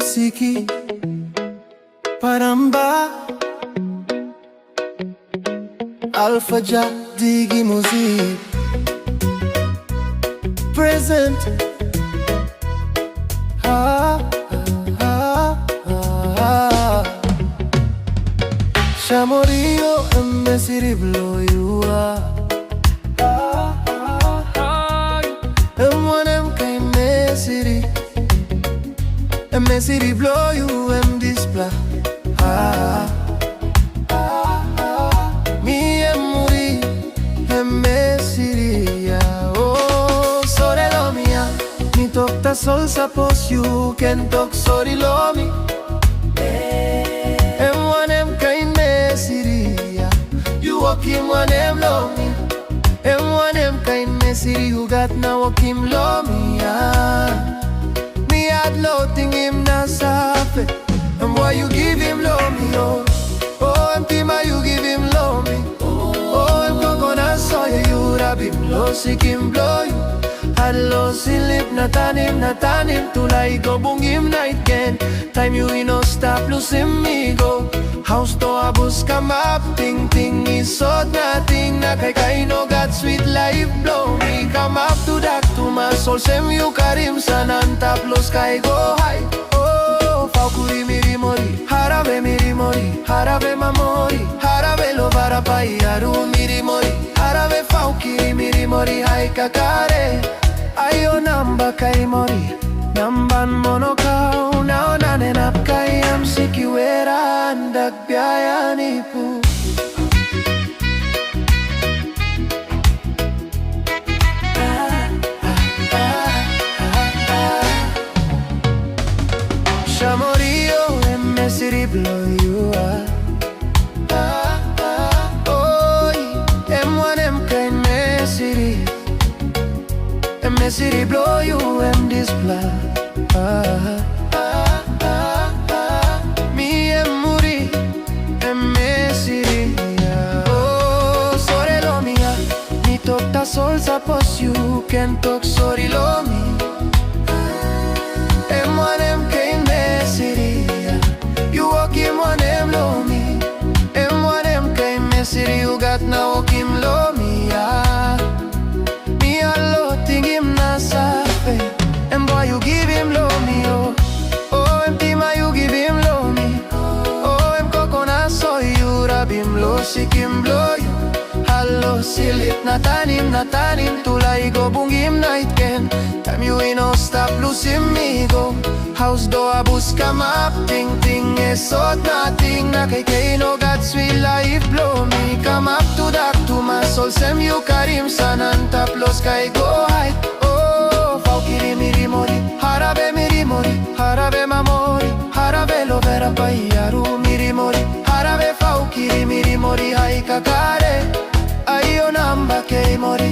muziki paramba ALPHA-JIVE music present. Shamorio and Mesiri blow you up. And one them kind Mesiri, and Mesiri blow you and display. Me and Muri and Mesiri, oh, sorry lo mia. Me talk ta sol suppose you can talk sorry lo me. And one them kind Mesiri, you walk him one them lo me. And one them kind Mesiri you got now walk him lo me. Me had loading him na safe. And why you give him lo me, oh. Oh, Mpima you give him lo me. Oh, Mkokona soya you rab him lo sick him blow you. Hello silip na tanim tulay go bung him night again. Time you no stop losing me go. House to abus come up ting isot nating na kay no got sweet life blow me. Come up to that to my soul sem you karim sanan taplos kay go high. Faukuri miri mori, harabe miri mori, harabe mamori, harabe lo barapai aru miri mori, harabe faukiri miri mori hai kakare. Ayo namba kai mori, namban monokau, nao nanenap kai am sikiwera andak biaya nipu. Shamorio and Mesiri blow you up. Oh, M1 M kind Mesiri, and Mesiri blow you and display. Me and Muri and Mesiri, oh, sorry lo mia. Me talk ta sol suppose you can talk sorry lo me. M1 M kind Mesiri, you walk him one him low me. M1 M kind Mesiri, you got now walk him low me. Me alone think him na safe. And boy you give him low me, oh. Oh, Mpima you give him low me. Oh, Mkokona so you rab him low sick him blow you. Hello silip na tanim tulay go bung him night again. Time you no stop losing me go. House do abus come up ting esot nating na kay no got sweet life blow me. Come up to that to my soul sem you karim sanan taplos kay go high. Oh, faukiri miri mori, harabe miri mori, harabe mamori, harabe lo vera payaru miri mori, harabe faukiri miri mori hai kakare. Ayo namba kay mori.